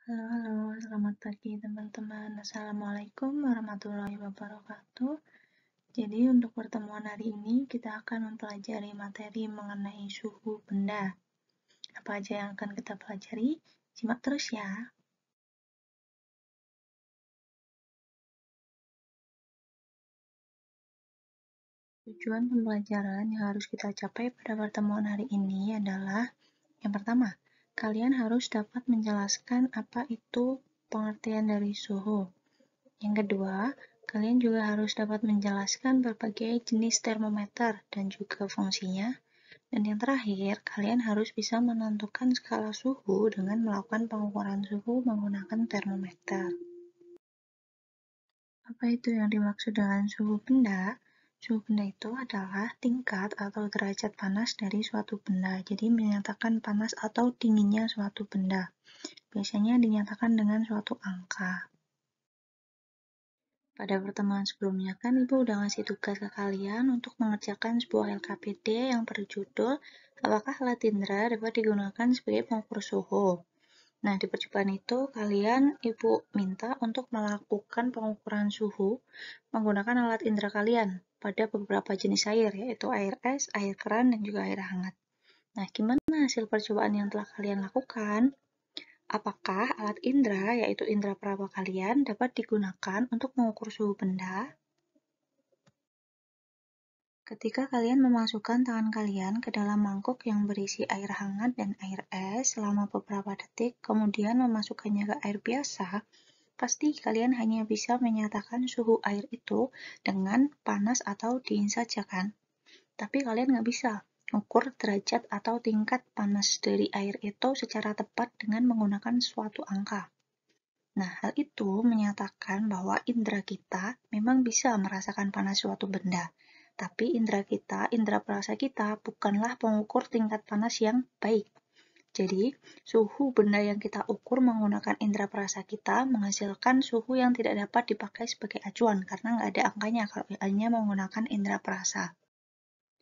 Halo, selamat pagi teman-teman. Assalamualaikum warahmatullahi wabarakatuh. Jadi untuk pertemuan hari ini kita akan mempelajari materi mengenai suhu benda. Apa aja yang akan kita pelajari? Simak terus ya. Tujuan pembelajaran yang harus kita capai pada pertemuan hari ini adalah yang pertama, kalian harus dapat menjelaskan apa itu pengertian dari suhu. Yang kedua, kalian juga harus dapat menjelaskan berbagai jenis termometer dan juga fungsinya. Dan yang terakhir, kalian harus bisa menentukan skala suhu dengan melakukan pengukuran suhu menggunakan termometer. Apa itu yang dimaksud dengan suhu benda? Suhu benda itu adalah tingkat atau derajat panas dari suatu benda. Jadi menyatakan panas atau dinginnya suatu benda. Biasanya dinyatakan dengan suatu angka. Pada pertemuan sebelumnya kan Ibu udah ngasih tugas ke kalian untuk mengerjakan sebuah LKPD yang berjudul apakah alat indera dapat digunakan sebagai pengukur suhu. Nah, di percobaan itu kalian Ibu minta untuk melakukan pengukuran suhu menggunakan alat indera kalian pada beberapa jenis air, yaitu air es, air keran, dan juga air hangat. Nah, gimana hasil percobaan yang telah kalian lakukan? Apakah alat indera, yaitu indera peraba kalian, dapat digunakan untuk mengukur suhu benda? Ketika kalian memasukkan tangan kalian ke dalam mangkuk yang berisi air hangat dan air es selama beberapa detik, kemudian memasukkannya ke air biasa, pasti kalian hanya bisa menyatakan suhu air itu dengan panas atau dingin saja kan? Tapi kalian nggak bisa ukur derajat atau tingkat panas dari air itu secara tepat dengan menggunakan suatu angka. Nah, hal itu menyatakan bahwa indera kita memang bisa merasakan panas suatu benda. Tapi indera kita, indera perasa kita, bukanlah pengukur tingkat panas yang baik. Jadi, suhu benda yang kita ukur menggunakan indera perasa kita menghasilkan suhu yang tidak dapat dipakai sebagai acuan karena nggak ada angkanya kalau hanya menggunakan indera perasa.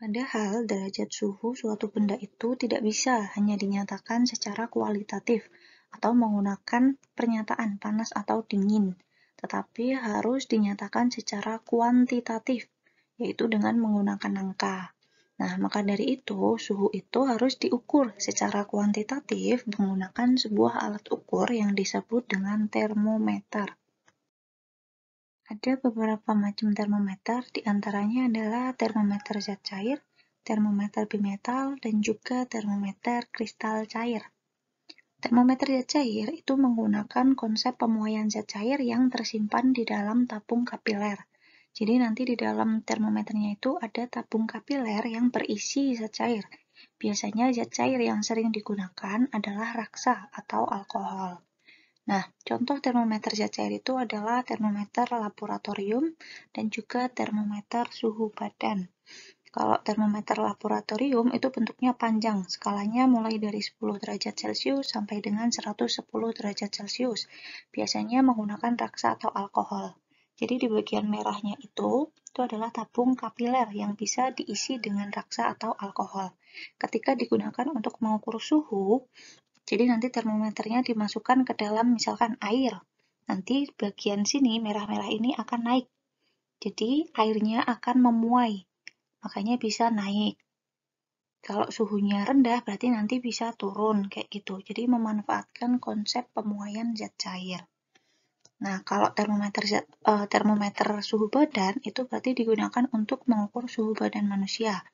Padahal derajat suhu suatu benda itu tidak bisa hanya dinyatakan secara kualitatif atau menggunakan pernyataan panas atau dingin, tetapi harus dinyatakan secara kuantitatif, yaitu dengan menggunakan angka. Nah, maka dari itu, suhu itu harus diukur secara kuantitatif menggunakan sebuah alat ukur yang disebut dengan termometer. Ada beberapa macam termometer, diantaranya adalah termometer zat cair, termometer bimetal, dan juga termometer kristal cair. Termometer zat cair itu menggunakan konsep pemuaian zat cair yang tersimpan di dalam tabung kapiler. Jadi nanti di dalam termometernya itu ada tabung kapiler yang berisi zat cair. Biasanya zat cair yang sering digunakan adalah raksa atau alkohol. Nah, contoh termometer zat cair itu adalah termometer laboratorium dan juga termometer suhu badan. Kalau termometer laboratorium itu bentuknya panjang, skalanya mulai dari 10 derajat Celcius sampai dengan 110 derajat Celcius. Biasanya menggunakan raksa atau alkohol. Jadi di bagian merahnya itu adalah tabung kapiler yang bisa diisi dengan raksa atau alkohol. Ketika digunakan untuk mengukur suhu, jadi nanti termometernya dimasukkan ke dalam misalkan air. Nanti bagian sini merah-merah ini akan naik. Jadi airnya akan memuai. Makanya bisa naik. Kalau suhunya rendah berarti nanti bisa turun kayak gitu. Jadi memanfaatkan konsep pemuaian zat cair. Nah, kalau termometer suhu badan itu berarti digunakan untuk mengukur suhu badan manusia.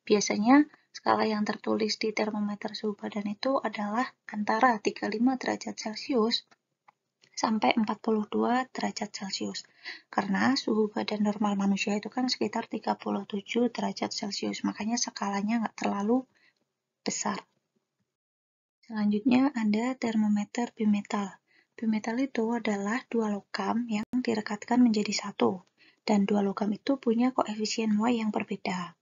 Biasanya skala yang tertulis di termometer suhu badan itu adalah antara 35 derajat Celcius sampai 42 derajat Celcius. Karena suhu badan normal manusia itu kan sekitar 37 derajat Celcius, makanya skalanya nggak terlalu besar. Selanjutnya ada termometer bimetal. Bimetal itu adalah dua logam yang direkatkan menjadi satu, dan dua logam itu punya koefisien Y yang berbeda.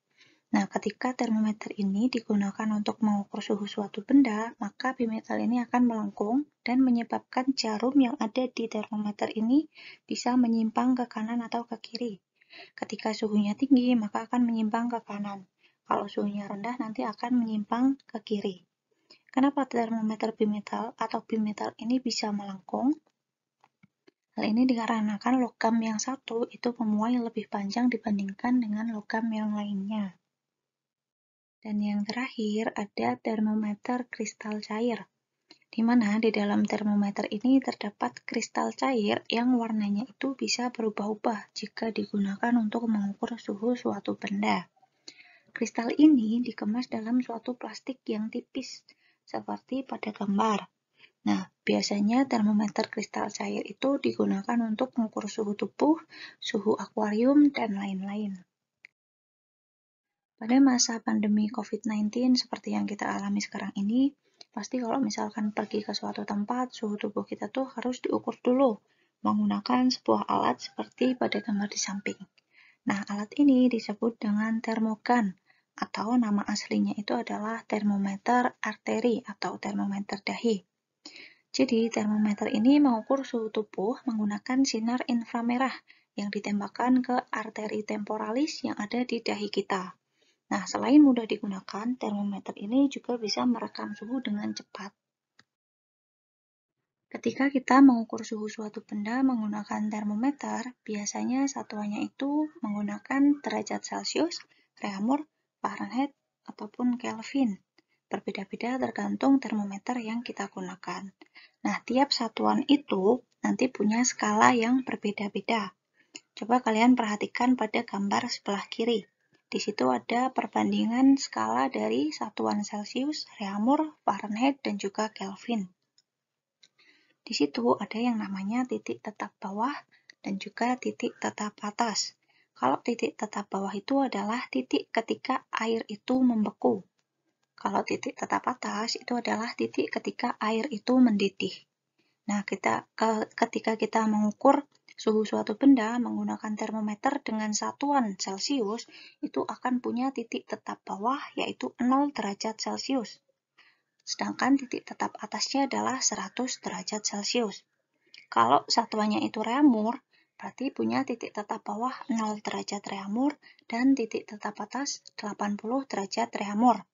Nah, ketika termometer ini digunakan untuk mengukur suhu suatu benda, maka bimetal ini akan melengkung dan menyebabkan jarum yang ada di termometer ini bisa menyimpang ke kanan atau ke kiri. Ketika suhunya tinggi, maka akan menyimpang ke kanan. Kalau suhunya rendah, nanti akan menyimpang ke kiri. Kenapa termometer bimetal atau bimetal ini bisa melengkung? Hal ini dikarenakan logam yang satu itu memuai lebih panjang dibandingkan dengan logam yang lainnya. Dan yang terakhir ada termometer kristal cair, di mana di dalam termometer ini terdapat kristal cair yang warnanya itu bisa berubah-ubah jika digunakan untuk mengukur suhu suatu benda. Kristal ini dikemas dalam suatu plastik yang tipis, seperti pada gambar. Nah, biasanya termometer kristal cair itu digunakan untuk mengukur suhu tubuh, suhu akuarium, dan lain-lain. Pada masa pandemi COVID-19 seperti yang kita alami sekarang ini, pasti kalau misalkan pergi ke suatu tempat, suhu tubuh kita tuh harus diukur dulu menggunakan sebuah alat seperti pada gambar di samping. Nah, alat ini disebut dengan termogan, atau nama aslinya itu adalah termometer arteri atau termometer dahi. Jadi, termometer ini mengukur suhu tubuh menggunakan sinar inframerah yang ditembakkan ke arteri temporalis yang ada di dahi kita. Nah, selain mudah digunakan, termometer ini juga bisa merekam suhu dengan cepat. Ketika kita mengukur suhu suatu benda menggunakan termometer, biasanya satuannya itu menggunakan derajat Celcius, Reaumur, Fahrenheit, ataupun Kelvin. Berbeda-beda tergantung termometer yang kita gunakan. Nah, tiap satuan itu nanti punya skala yang berbeda-beda. Coba kalian perhatikan pada gambar sebelah kiri. Di situ ada perbandingan skala dari satuan Celcius, Reaumur, Fahrenheit, dan juga Kelvin. Di situ ada yang namanya titik tetap bawah dan juga titik tetap atas. Kalau titik tetap bawah itu adalah titik ketika air itu membeku. Kalau titik tetap atas itu adalah titik ketika air itu mendidih. Nah, ketika kita mengukur suhu suatu benda menggunakan termometer dengan satuan Celcius, itu akan punya titik tetap bawah yaitu 0 derajat Celcius. Sedangkan titik tetap atasnya adalah 100 derajat Celcius. Kalau satuannya itu Reaumur, berarti punya titik tetap bawah 0 derajat Reaumur dan titik tetap atas 80 derajat Reaumur.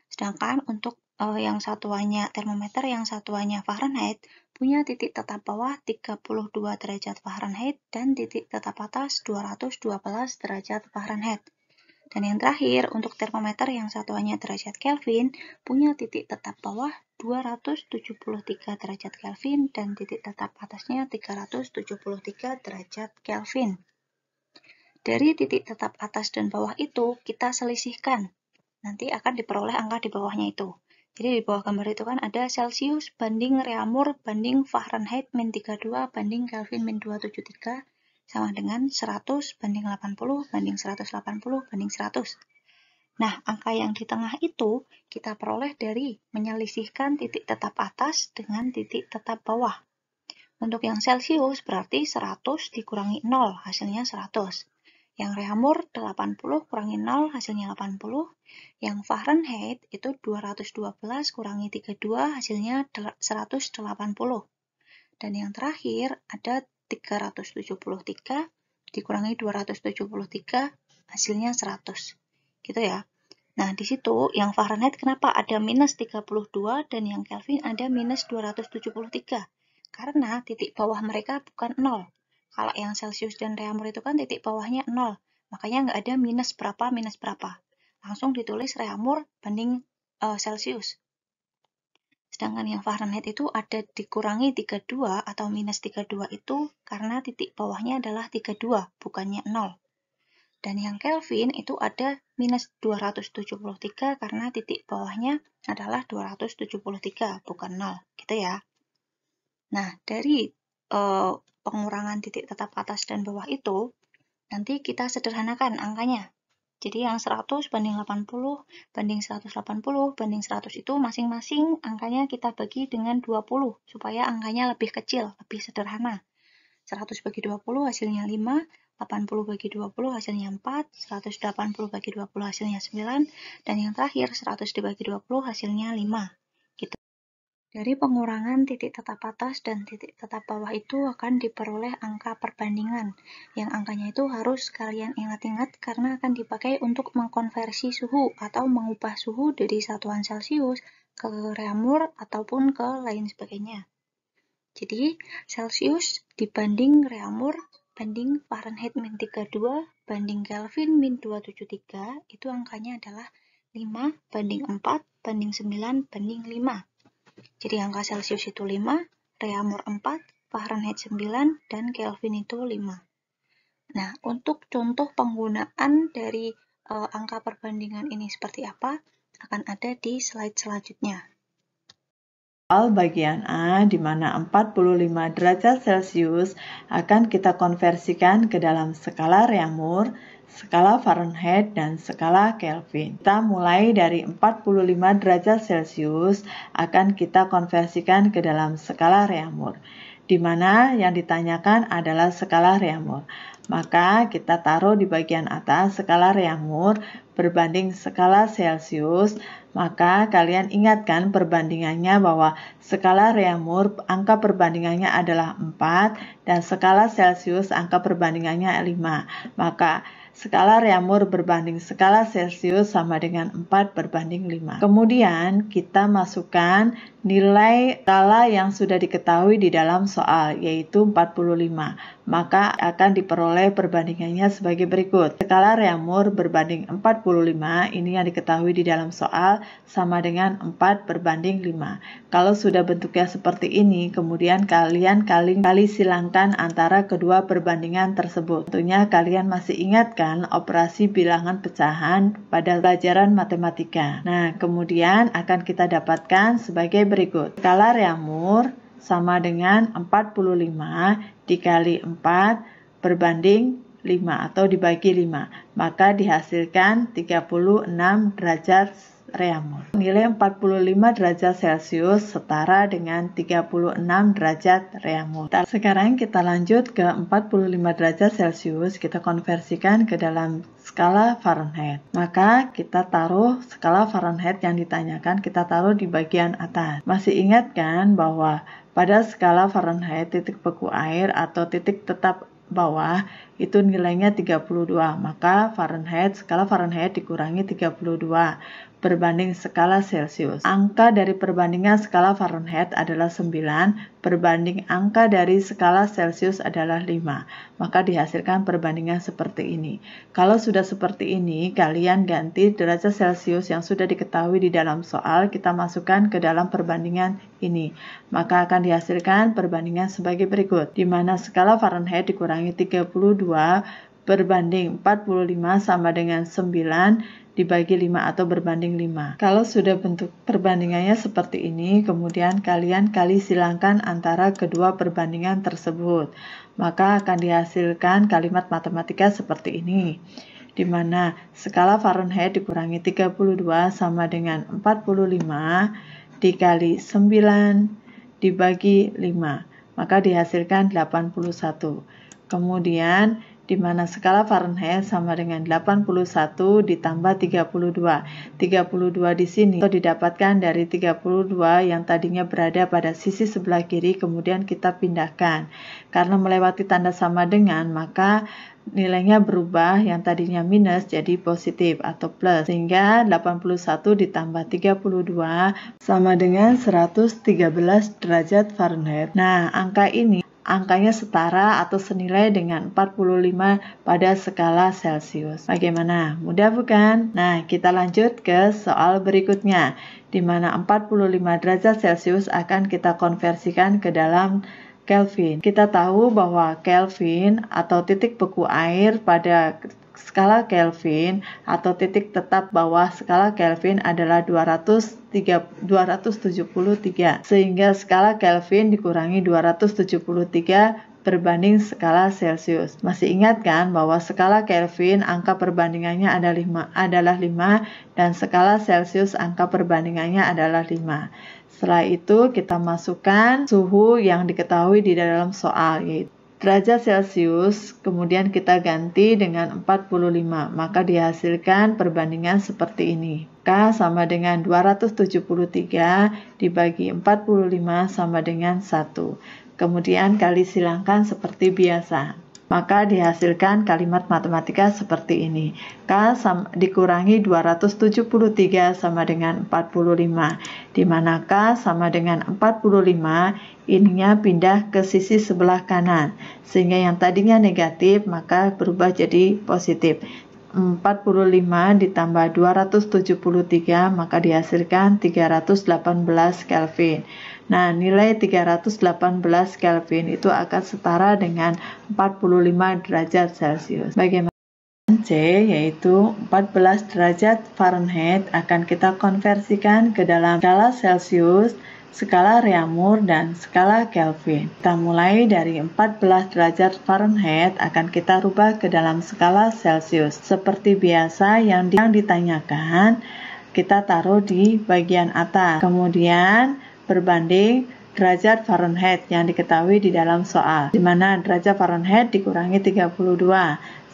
Sedangkan untuk yang satuannya termometer yang satuannya Fahrenheit punya titik tetap bawah 32 derajat Fahrenheit dan titik tetap atas 212 derajat Fahrenheit. Dan yang terakhir, untuk termometer yang satuannya derajat Kelvin punya titik tetap bawah 273 derajat Kelvin dan titik tetap atasnya 373 derajat Kelvin. Dari titik tetap atas dan bawah itu kita selisihkan. Nanti akan diperoleh angka di bawahnya itu. Jadi di bawah gambar itu kan ada Celcius banding Reaumur banding Fahrenheit min 32 banding Kelvin min 273 sama dengan 100 banding 80 banding 180 banding 100. Nah, angka yang di tengah itu kita peroleh dari menyelisihkan titik tetap atas dengan titik tetap bawah. Untuk yang Celcius berarti 100 dikurangi 0 hasilnya 100. Yang Reaumur 80 kurangi 0 hasilnya 80. Yang Fahrenheit itu 212 kurangi 32 hasilnya 180. Dan yang terakhir ada 373 dikurangi 273 hasilnya 100. Gitu ya. Nah, di situ yang Fahrenheit kenapa ada minus 32 dan yang Kelvin ada minus 273? Karena titik bawah mereka bukan 0. Kalau yang Celcius dan Reaumur itu kan titik bawahnya 0. Makanya nggak ada minus berapa. Langsung ditulis Reaumur banding Celcius. Sedangkan yang Fahrenheit itu ada dikurangi 32 atau minus 32 itu karena titik bawahnya adalah 32, bukannya 0. Dan yang Kelvin itu ada minus 273 karena titik bawahnya adalah 273, bukan 0. Gitu ya. Nah, dari pengurangan titik tetap atas dan bawah itu, nanti kita sederhanakan angkanya. Jadi yang 100 banding 80 banding 180 banding 100 itu masing-masing angkanya kita bagi dengan 20 supaya angkanya lebih kecil, lebih sederhana. 100 bagi 20 hasilnya 5, 80 bagi 20 hasilnya 4, 180 bagi 20 hasilnya 9, dan yang terakhir 100 dibagi 20 hasilnya 5. Gitu. Dari pengurangan titik tetap atas dan titik tetap bawah itu akan diperoleh angka perbandingan, yang angkanya itu harus kalian ingat-ingat karena akan dipakai untuk mengkonversi suhu atau mengubah suhu dari satuan Celcius ke reaumur ataupun ke lain sebagainya. Jadi, Celsius dibanding reaumur banding Fahrenheit min 32 banding Kelvin min 273 itu angkanya adalah 5 banding 4 banding 9 banding 5. Jadi angka Celsius itu 5, reaumur 4, Fahrenheit 9, dan Kelvin itu 5. Nah, untuk contoh penggunaan dari angka perbandingan ini seperti apa akan ada di slide selanjutnya. Soal bagian A, di mana 45 derajat Celcius akan kita konversikan ke dalam skala reaumur, skala Fahrenheit, dan skala Kelvin. Kita mulai dari 45 derajat Celcius akan kita konversikan ke dalam skala reaumur, di mana yang ditanyakan adalah skala reaumur. Maka kita taruh di bagian atas skala reaumur berbanding skala Celcius. Maka kalian ingatkan perbandingannya bahwa skala reaumur angka perbandingannya adalah 4 dan skala Celcius angka perbandingannya 5. Maka skala reaumur berbanding skala Celcius sama dengan 4 berbanding 5. Kemudian kita masukkan nilai skala yang sudah diketahui di dalam soal, yaitu 45. Maka akan diperoleh perbandingannya sebagai berikut. Skala reaumur berbanding 45, ini yang diketahui di dalam soal, sama dengan 4 berbanding 5. Kalau sudah bentuknya seperti ini, kemudian kalian kali silangkan antara kedua perbandingan tersebut. Tentunya kalian masih ingatkan operasi bilangan pecahan pada pelajaran matematika. Nah, kemudian akan kita dapatkan sebagai berikut. Skala reaumur sama dengan 45 dikali 4 berbanding 5 atau dibagi 5. Maka dihasilkan 36 derajat reaumur. Nilai 45 derajat Celcius setara dengan 36 derajat reaumur. Sekarang kita lanjut ke 45 derajat Celcius, kita konversikan ke dalam skala Fahrenheit. Maka kita taruh skala Fahrenheit yang ditanyakan, kita taruh di bagian atas. Masih ingat kan bahwa pada skala Fahrenheit titik beku air atau titik tetap bawah itu nilainya 32, maka skala Fahrenheit dikurangi 32 berbanding skala Celcius. Angka dari perbandingan skala Fahrenheit adalah 9 berbanding angka dari skala Celcius adalah 5. Maka dihasilkan perbandingan seperti ini. Kalau sudah seperti ini, kalian ganti derajat Celcius yang sudah diketahui di dalam soal, kita masukkan ke dalam perbandingan ini. Maka akan dihasilkan perbandingan sebagai berikut, di mana skala Fahrenheit dikurangi 32 berbanding 45 sama dengan 9 dibagi 5 atau berbanding 5. Kalau sudah bentuk perbandingannya seperti ini, kemudian kalian kali silangkan antara kedua perbandingan tersebut. Maka akan dihasilkan kalimat matematika seperti ini, di mana skala Fahrenheit dikurangi 32 sama dengan 45 dikali 9 dibagi 5. Maka dihasilkan 81. Kemudian di mana skala Fahrenheit sama dengan 81 ditambah 32. 32 di sini didapatkan dari 32 yang tadinya berada pada sisi sebelah kiri, kemudian kita pindahkan. Karena melewati tanda sama dengan, maka nilainya berubah, yang tadinya minus jadi positif atau plus. Sehingga 81 ditambah 32 sama dengan 113 derajat Fahrenheit. Nah, angkanya setara atau senilai dengan 45 pada skala Celcius. Bagaimana? Mudah bukan? Nah, kita lanjut ke soal berikutnya, di mana 45 derajat Celcius akan kita konversikan ke dalam Kelvin. Kita tahu bahwa Kelvin atau titik beku air pada skala Kelvin atau titik tetap bawah skala Kelvin adalah 273, sehingga skala Kelvin dikurangi 273 berbanding skala Celcius. Masih ingat kan bahwa skala Kelvin angka perbandingannya adalah 5 dan skala Celcius angka perbandingannya adalah 5. Setelah itu kita masukkan suhu yang diketahui di dalam soal, yaitu derajat Celcius, kemudian kita ganti dengan 45, maka dihasilkan perbandingan seperti ini. K sama dengan 273 dibagi 45 sama dengan 1. Kemudian kali silangkan seperti biasa. Maka dihasilkan kalimat matematika seperti ini. K dikurangi 273 sama dengan 45, di mana K sama dengan 45, ininya pindah ke sisi sebelah kanan, sehingga yang tadinya negatif maka berubah jadi positif. 45 ditambah 273 maka dihasilkan 318 Kelvin. Nah, nilai 318 Kelvin itu akan setara dengan 45 derajat Celcius. Bagaimana C, yaitu 14 derajat Fahrenheit akan kita konversikan ke dalam skala Celcius, skala Reaumur, dan skala Kelvin. Kita mulai dari 14 derajat Fahrenheit akan kita rubah ke dalam skala Celcius. Seperti biasa yang ditanyakan, kita taruh di bagian atas. Kemudian berbanding derajat Fahrenheit yang diketahui di dalam soal, di mana derajat Fahrenheit dikurangi 32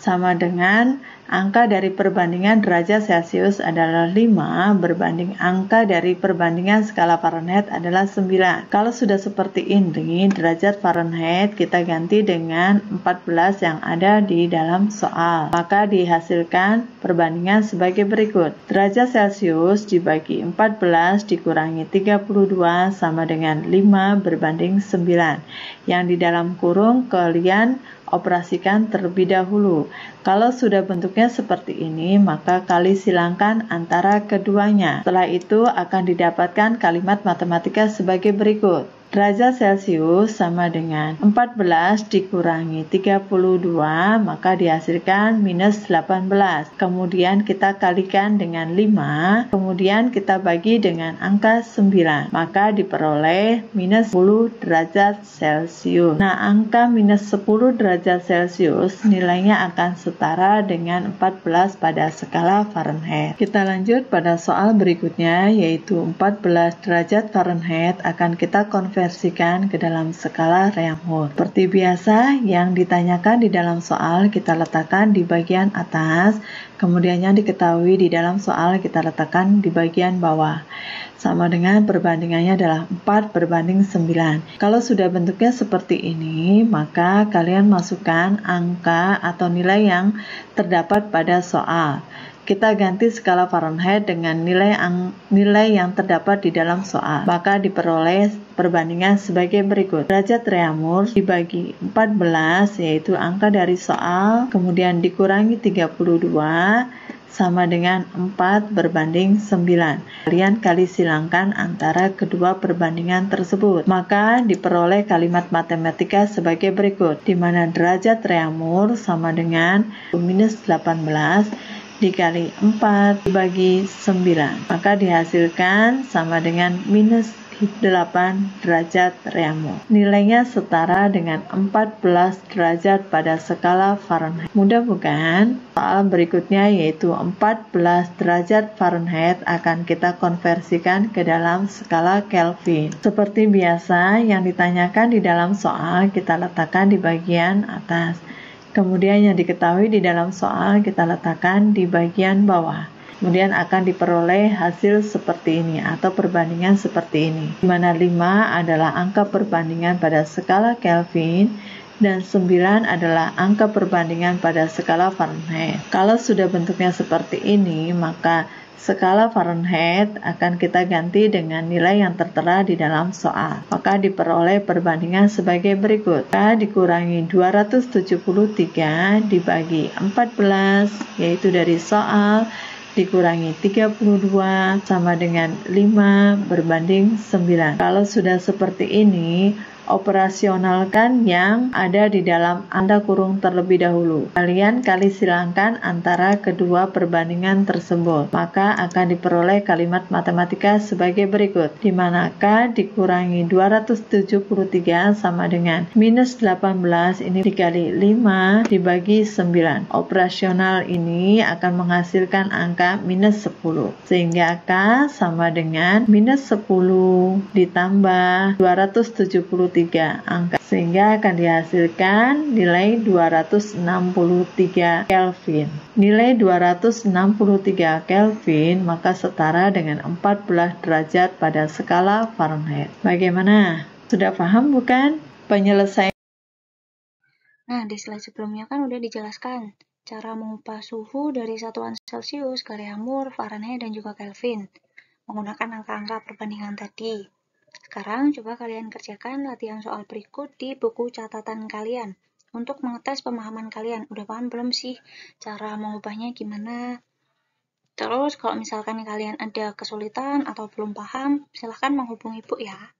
sama dengan angka dari perbandingan derajat Celcius adalah 5 berbanding angka dari perbandingan skala Fahrenheit adalah 9. Kalau sudah seperti ini, derajat Fahrenheit kita ganti dengan 14 yang ada di dalam soal. Maka dihasilkan perbandingan sebagai berikut. Derajat Celcius dibagi 14 dikurangi 32 sama dengan 5 berbanding 9. Yang di dalam kurung kalian operasikan terlebih dahulu. Kalau sudah bentuknya seperti ini, maka kali silangkan antara keduanya. Setelah itu akan didapatkan kalimat matematika sebagai berikut. Derajat Celcius sama dengan 14 dikurangi 32, maka dihasilkan minus 18. Kemudian kita kalikan dengan 5, kemudian kita bagi dengan angka 9, maka diperoleh minus 10 derajat Celcius. Nah, angka minus 10 derajat Celcius nilainya akan setara dengan 14 pada skala Fahrenheit. Kita lanjut pada soal berikutnya, yaitu 14 derajat Fahrenheit akan kita konversikan ke dalam skala Reaumur. Seperti biasa, yang ditanyakan di dalam soal kita letakkan di bagian atas, kemudian yang diketahui di dalam soal kita letakkan di bagian bawah. Sama dengan perbandingannya adalah 4 berbanding 9. Kalau sudah bentuknya seperti ini, maka kalian masukkan angka atau nilai yang terdapat pada soal. Kita ganti skala Fahrenheit dengan nilai yang terdapat di dalam soal. Maka diperoleh perbandingan sebagai berikut. Derajat Reaumur dibagi 14, yaitu angka dari soal, kemudian dikurangi 32, sama dengan 4 berbanding 9. Kalian kali silangkan antara kedua perbandingan tersebut. Maka diperoleh kalimat matematika sebagai berikut, di mana derajat Reaumur sama dengan minus 18 dikali 4 dibagi 9, maka dihasilkan sama dengan minus 8 derajat Reaumur. Nilainya setara dengan 14 derajat pada skala Fahrenheit. Mudah bukan? Soal berikutnya yaitu 14 derajat Fahrenheit akan kita konversikan ke dalam skala Kelvin. Seperti biasa, yang ditanyakan di dalam soal kita letakkan di bagian atas. Kemudian yang diketahui di dalam soal kita letakkan di bagian bawah. Kemudian akan diperoleh hasil seperti ini atau perbandingan seperti ini. Di mana 5 adalah angka perbandingan pada skala Kelvin dan 9 adalah angka perbandingan pada skala Fahrenheit. Kalau sudah bentuknya seperti ini, maka skala Fahrenheit akan kita ganti dengan nilai yang tertera di dalam soal. Maka diperoleh perbandingan sebagai berikut. K dikurangi 273 dibagi 14, yaitu dari soal, dikurangi 32 sama dengan 5 berbanding 9. Kalau sudah seperti ini, operasionalkan yang ada di dalam tanda kurung terlebih dahulu. Kalian kali silangkan antara kedua perbandingan tersebut. Maka akan diperoleh kalimat matematika sebagai berikut, di mana K dikurangi 273 sama dengan minus 18, ini dikali 5 dibagi 9. Operasional ini akan menghasilkan angka minus 10. Sehingga K sama dengan minus 10 ditambah 273 angka, sehingga akan dihasilkan nilai 263 Kelvin. Nilai 263 Kelvin maka setara dengan 14 derajat pada skala Fahrenheit. Bagaimana? Sudah paham bukan penyelesaian? Nah, di slide sebelumnya kan udah dijelaskan cara mengubah suhu dari satuan Celcius ke Reaumur, Fahrenheit, dan juga Kelvin menggunakan angka-angka perbandingan tadi. Sekarang coba kalian kerjakan latihan soal berikut di buku catatan kalian untuk mengetes pemahaman kalian. Udah paham belum sih cara mengubahnya gimana? Terus kalau misalkan kalian ada kesulitan atau belum paham, silahkan menghubungi Ibu ya.